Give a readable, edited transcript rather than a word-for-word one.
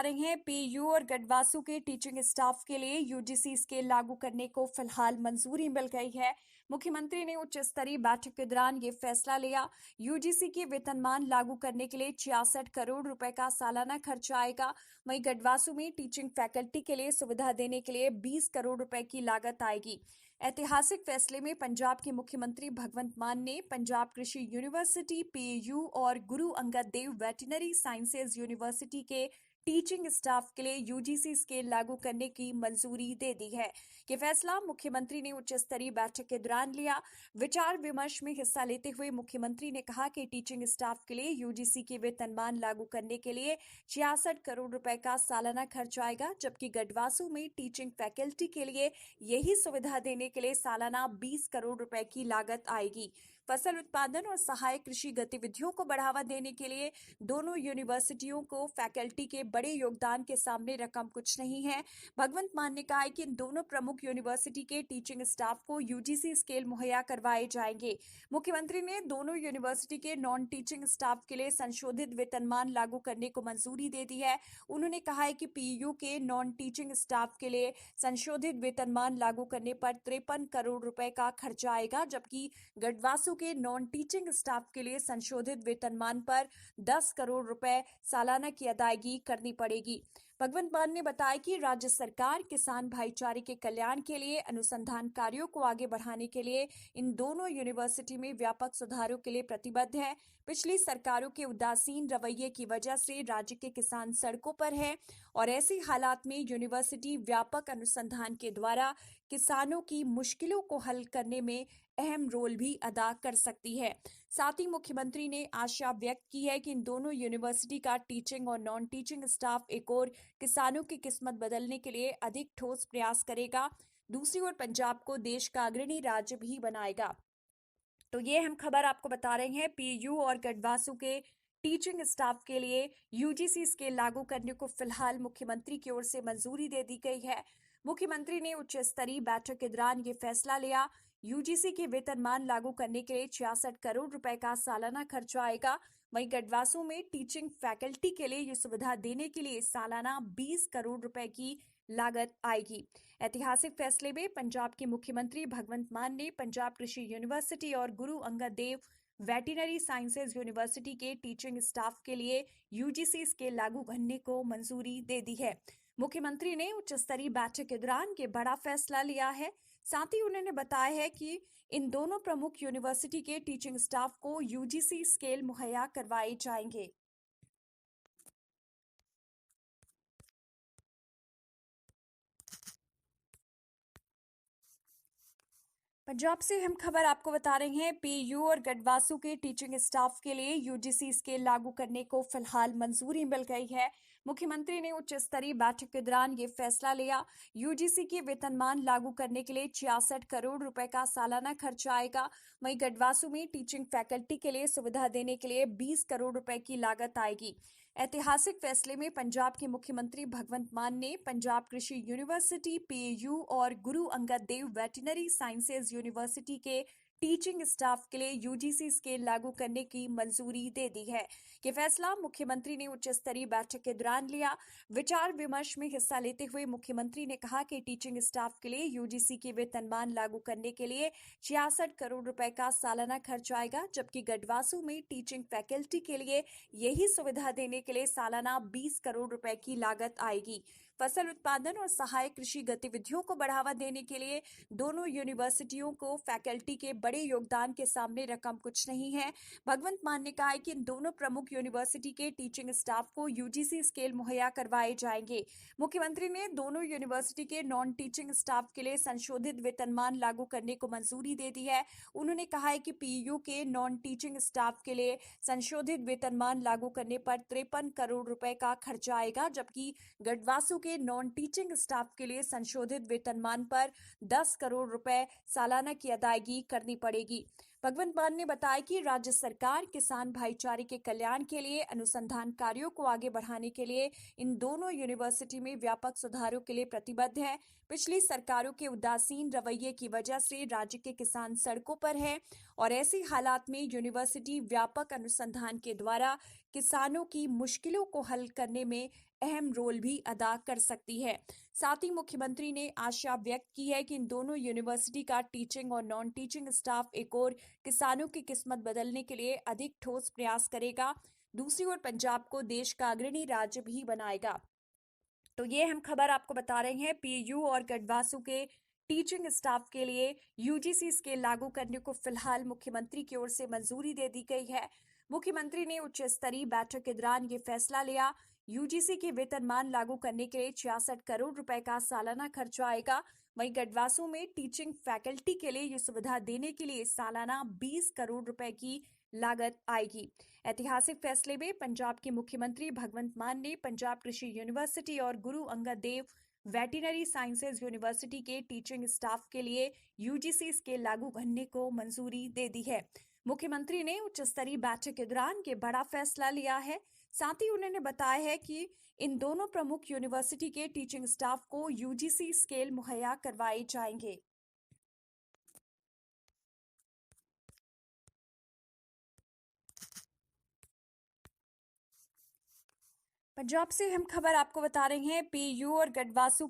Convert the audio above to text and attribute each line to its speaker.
Speaker 1: रहे हैं पीयू और गढ़वासु के टीचिंग स्टाफ के लिए यूजीसी स्केल लागू करने को फिलहाल मंजूरी मिल गई है। मुख्यमंत्री ने उच्च स्तरीय बैठक के दौरान ये फैसला लिया। यूजीसी के वेतनमान लागू करने के लिए 66 करोड़ रुपए का सालाना खर्च आएगा। वहीं गढ़वासु में टीचिंग फैकल्टी के लिए सुविधा देने के लिए 20 करोड़ रुपए की लागत आएगी। ऐतिहासिक फैसले में पंजाब के मुख्यमंत्री भगवंत मान ने पंजाब कृषि यूनिवर्सिटी पीयू और Guru Angad Dev veterinary sciences university के टीचिंग स्टाफ के लिए यूजीसी स्केल लागू करने की मंजूरी दे दी है। ये फैसला मुख्यमंत्री ने उच्च स्तरीय बैठक के दौरान लिया। विचार विमर्श में हिस्सा लेते हुए मुख्यमंत्री ने कहा कि टीचिंग स्टाफ के लिए यूजीसी के वेतनमान लागू करने के लिए 66 करोड़ रुपए का सालाना खर्च आएगा, जबकि गढ़वासु में टीचिंग फैकल्टी के लिए यही सुविधा देने के लिए सालाना 20 करोड़ रुपए की लागत आएगी। फसल उत्पादन और सहायक कृषि गतिविधियों को बढ़ावा देने के लिए दोनों यूनिवर्सिटियों को फैकल्टी के बड़े योगदान के सामने रकम कुछ नहीं है। भगवंत मान ने कहा है कि इन दोनों प्रमुख यूनिवर्सिटी के टीचिंग स्टाफ को यूजीसी स्केल मुहैया करवाए जाएंगे। मुख्यमंत्री ने दोनों यूनिवर्सिटी के नॉन टीचिंग स्टाफ के लिए संशोधित वेतनमान लागू करने को मंजूरी दे दी है। उन्होंने कहा है कि पीयू के नॉन टीचिंग स्टाफ के लिए संशोधित वेतनमान लागू करने पर 53 करोड़ रुपए का खर्चा आएगा, जबकि गढ़वासु के नॉन टीचिंग स्टाफ के लिए संशोधित वेतनमान पर 10 करोड़ रुपए सालाना की अदायगी करनी पड़ेगी। भगवंत मान ने बताया कि राज्य सरकार किसान भाईचारे के कल्याण के लिए अनुसंधान कार्यों को आगे बढ़ाने के लिए इन दोनों यूनिवर्सिटी में व्यापक सुधारों के लिए प्रतिबद्ध है। पिछली सरकारों के उदासीन रवैये की वजह से राज्य के किसान सड़कों पर हैं और ऐसे हालात में यूनिवर्सिटी व्यापक अनुसंधान के द्वारा किसानों की मुश्किलों को हल करने में अहम रोल भी अदा कर सकती है। साथ ही मुख्यमंत्री ने आशा व्यक्त की है कि इन दोनों यूनिवर्सिटी का टीचिंग और नॉन टीचिंग स्टाफ एक और किसानों की किस्मत बदलने के लिए अधिक ठोस प्रयास करेगा। दूसरी ओर पंजाब को देश का अग्रणी राज्य भी बनाएगा। तो ये हम खबर आपको बता रहे हैं पीयू और गढ़वासु के टीचिंग स्टाफ के लिए यूजीसी स्केल लागू करने को फिलहाल मुख्यमंत्री की ओर से मंजूरी दे दी गई है। मुख्यमंत्री ने उच्च स्तरीय बैठक के दौरान ये फैसला लिया। यूजीसी के वेतनमान लागू करने के लिए 66 करोड़ रुपए का सालाना खर्चा आएगा। वहीं गढ़वासु में टीचिंग फैकल्टी के लिए ये सुविधा देने के लिए सालाना 20 करोड़ रुपए की लागत आएगी। ऐतिहासिक फैसले में पंजाब के मुख्यमंत्री भगवंत मान ने पंजाब कृषि यूनिवर्सिटी और Guru Angad Dev veterinary sciences university के टीचिंग स्टाफ के लिए यूजीसी स्केल लागू करने को मंजूरी दे दी है। मुख्यमंत्री ने उच्च स्तरीय बैठक के दौरान ये बड़ा फैसला लिया है। साथ ही उन्होंने बताया है कि इन दोनों प्रमुख यूनिवर्सिटी के टीचिंग स्टाफ को यूजीसी स्केल मुहैया करवाए जाएंगे। पंजाब से हम खबर आपको बता रहे हैं पीयू और गढ़वासु के टीचिंग स्टाफ के लिए यूजीसी स्केल लागू करने को फिलहाल मंजूरी मिल गई है। मुख्यमंत्री ने उच्च स्तरीय बैठक के दौरान ये फैसला लिया। यूजीसी के वेतनमान लागू करने के लिए 66 करोड़ रुपए का सालाना खर्च आएगा। वहीं गढ़वासु में टीचिंग फैकल्टी के लिए सुविधा देने के लिए 20 करोड़ रुपए की लागत आएगी। ऐतिहासिक फैसले में पंजाब के मुख्यमंत्री भगवंत मान ने पंजाब कृषि यूनिवर्सिटी पीयू और Guru Angad Dev veterinary sciences university के टीचिंग स्टाफ के लिए यूजीसी स्केल लागू करने की मंजूरी दे दी है। ये फैसला मुख्यमंत्री ने उच्च स्तरीय बैठक के दौरान लिया। विचार विमर्श में हिस्सा लेते हुए मुख्यमंत्री ने कहा कि टीचिंग स्टाफ के लिए यूजीसी के वेतनमान लागू करने के लिए 66 करोड़ रुपए का सालाना खर्च आएगा, जबकि गढ़वासु में टीचिंग फैकल्टी के लिए यही सुविधा देने के लिए सालाना 20 करोड़ रुपए की लागत आएगी। फसल उत्पादन और सहायक कृषि गतिविधियों को बढ़ावा देने के लिए दोनों यूनिवर्सिटियों को फैकल्टी के बड़े योगदान के सामने रकम कुछ नहीं है। भगवंत मान ने कहा है कि इन दोनों प्रमुख यूनिवर्सिटी के टीचिंग स्टाफ को यूजीसी स्केल मुहैया करवाए जाएंगे। मुख्यमंत्री ने दोनों यूनिवर्सिटी के नॉन टीचिंग स्टाफ के लिए संशोधित वेतनमान लागू करने को मंजूरी दे दी है। उन्होंने कहा है कि पीयू के नॉन टीचिंग स्टाफ के लिए संशोधित वेतनमान लागू करने पर 53 करोड़ रुपए का खर्चा आएगा, जबकि गढ़वासु के नॉन टीचिंग स्टाफ के लिए संशोधित वेतनमान पर 10 करोड़ रुपए सालाना की अदायगी करनी पड़ेगी। भगवंत मान ने बताया कि राज्य सरकार किसान भाईचारे के कल्याण के लिए अनुसंधान कार्यों को आगे बढ़ाने के लिए इन दोनों यूनिवर्सिटी में व्यापक सुधारों के लिए प्रतिबद्ध है। पिछली सरकारों के उदासीन रवैये की वजह से राज्य के किसान सड़कों पर हैं और ऐसे हालात में यूनिवर्सिटी व्यापक अनुसंधान के द्वारा किसानों की मुश्किलों को हल करने में अहम रोल भी अदा कर सकती है। साथ ही मुख्यमंत्री ने आशा व्यक्त की है कि इन दोनों यूनिवर्सिटी का टीचिंग और नॉन टीचिंग स्टाफ एक और किसानों की किस्मत बदलने के लिए अधिक ठोस प्रयास करेगा। दूसरी ओर पंजाब को देश का अग्रणी राज्य भी बनाएगा। तो ये हम खबर आपको बता रहे हैं, पीयू और गढ़वासु के टीचिंग स्टाफ के लिए यूजीसी स्केल लागू करने को फिलहाल मुख्यमंत्री की ओर से मंजूरी दे दी गई है। मुख्यमंत्री ने उच्च स्तरीय बैठक के दौरान ये फैसला लिया। यूजीसी के वेतनमान लागू करने के लिए 66 करोड़ रुपए का सालाना खर्चा आएगा। वहीं गढ़वासु में टीचिंग फैकल्टी के लिए ये सुविधा देने के लिए सालाना 20 करोड़ रुपए की लागत आएगी। ऐतिहासिक फैसले में पंजाब के मुख्यमंत्री भगवंत मान ने पंजाब कृषि यूनिवर्सिटी और Guru Angad Dev veterinary sciences university के टीचिंग स्टाफ के लिए यूजीसी स्केल लागू करने को मंजूरी दे दी है। मुख्यमंत्री ने उच्च स्तरीय बैठक के दौरान ये बड़ा फैसला लिया है। साथ ही उन्होंने बताया है कि इन दोनों प्रमुख यूनिवर्सिटी के टीचिंग स्टाफ को यूजीसी स्केल मुहैया करवाए जाएंगे। पंजाब से हम खबर आपको बता रहे हैं, पीयू और गढ़वासु